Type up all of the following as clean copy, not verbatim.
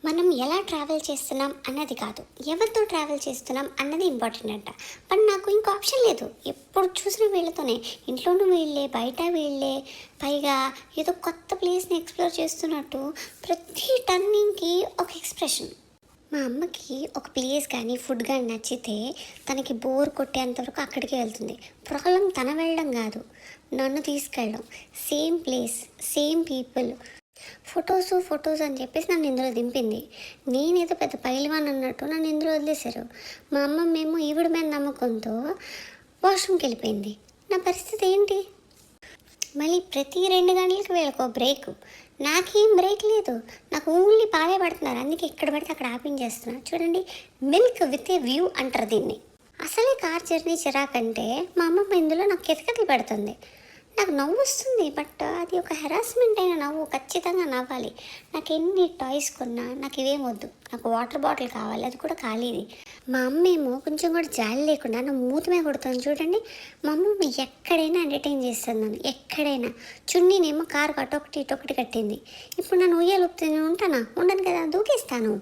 మనం ఎలా ట్రావెల్ చేస్తున్నాం అన్నది కాదు, ఎవరితో ట్రావెల్ చేస్తున్నాం అన్నది ఇంపార్టెంట్ అంట. బట్ నాకు ఇంకో ఆప్షన్ లేదు. ఎప్పుడు చూసిన వీళ్ళతోనే, ఇంట్లోనూ వీళ్ళే, బయట వీళ్ళే. పైగా ఏదో కొత్త ప్లేస్ని ఎక్స్ప్లోర్ చేస్తున్నట్టు ప్రతి టర్నింగ్కి ఒక ఎక్స్ప్రెషన్. మా అమ్మకి ఒక ప్లేస్ కానీ ఫుడ్ కానీ నచ్చితే తనకి బోర్ కొట్టేంతవరకు అక్కడికే వెళ్తుంది. ప్రాబ్లం తన వెళ్ళడం కాదు, నన్ను తీసుకెళ్ళడం. Same place, same people. Photos అని చెప్పేసి నన్ను ఇందులో దింపింది. నేనేదో పెద్ద పైల్వాన్ అన్నట్టు నన్ను ఇందులో వదిలేశారు. మా అమ్మమ్మేమో ఈవిడ మీద నమ్మకంతో వాష్రూమ్కి వెళ్ళిపోయింది. నా పరిస్థితి ఏంటి? మళ్ళీ ప్రతి 2 గంటలకి వీళ్ళకో బ్రేక్. నాకేం బ్రేక్ లేదు. నాకు ఓన్లీ పాలే పడుతున్నారు. అందుకే ఎక్కడ పడితే అక్కడ ఆపించేస్తున్నా. చూడండి, మిల్క్ విత్ ఏ వ్యూ అంటారు దీన్ని. అసలే కార్ జర్నీ చిరాకంటే మా అమ్మమ్మ ఇందులో నాకు కితకితలు పెడుతుంది. నాకు నవ్వు వస్తుంది, బట్ అది ఒక హెరాస్మెంట్ అయిన నవ్వు. ఖచ్చితంగా నవ్వాలి. నాకు ఎన్ని టాయ్స్ కొన్నా నాకు ఇవేం వద్దు. నాకు వాటర్ బాటిల్ కావాలి, అది కూడా ఖాళీది. మా అమ్మ ఏమో కొంచెం కూడా జాలి లేకుండా నా మూతమే కొడుతుంది. చూడండి, మా అమ్మ ఎక్కడైనా ఎంటర్టైన్ చేస్తుంది నన్ను, ఎక్కడైనా. చున్నీనేమో కారు ఇటొకటి కట్టింది. ఇప్పుడు నన్ను ఉయ్యాలు ఊపుతూనే ఉంటానా? ఉండను కదా, దూకేస్తాను.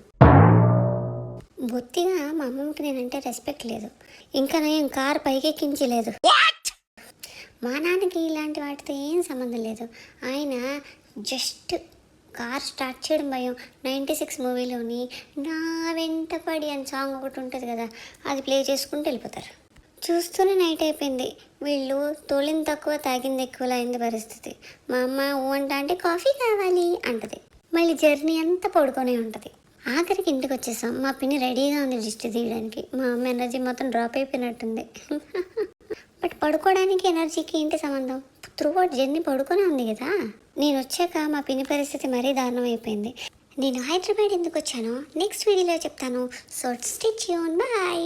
బొత్తిగా మా అమ్మమ్మకి నేనంటే రెస్పెక్ట్ లేదు. ఇంకా నేను కారు పైకెక్కించలేదు. మా నాన్నకి ఇలాంటి వాటితో ఏం సంబంధం లేదు. ఆయన జస్ట్ కార్ స్టార్ట్ చేయడం భయం. 96 మూవీలోని నా వెంట పడి అని సాంగ్ ఒకటి ఉంటుంది కదా, అది ప్లే చేసుకుంటూ వెళ్ళిపోతారు. చూస్తూనే నైట్ అయిపోయింది. వీళ్ళు తోలింది తక్కువ తాగింది ఎక్కువలా అయింది పరిస్థితి. మా అమ్మ ఊ అంటే కాఫీ కావాలి అంటది. మళ్ళీ జర్నీ అంతా పడుకొనే ఉంటుంది. ఆఖరికి ఇంటికి వచ్చేసాం. మా పిన్ని రెడీగా ఉంది దిష్టి తీయడానికి. మా అమ్మ ఎనర్జీ మొత్తం డ్రాప్ అయిపోయినట్టుంది. బట్ పడుకోవడానికి ఎనర్జీకి ఏంటి సంబంధం? త్రూఅవుట్ జర్నీ పడుకునే ఉంది కదా. నేను వచ్చాక మా పిన్ని పరిస్థితి మరీ దారుణం అయిపోయింది. నేను హైదరాబాద్ ఎందుకు వచ్చానో నెక్స్ట్ వీడియోలో చెప్తాను. So stay tune, by.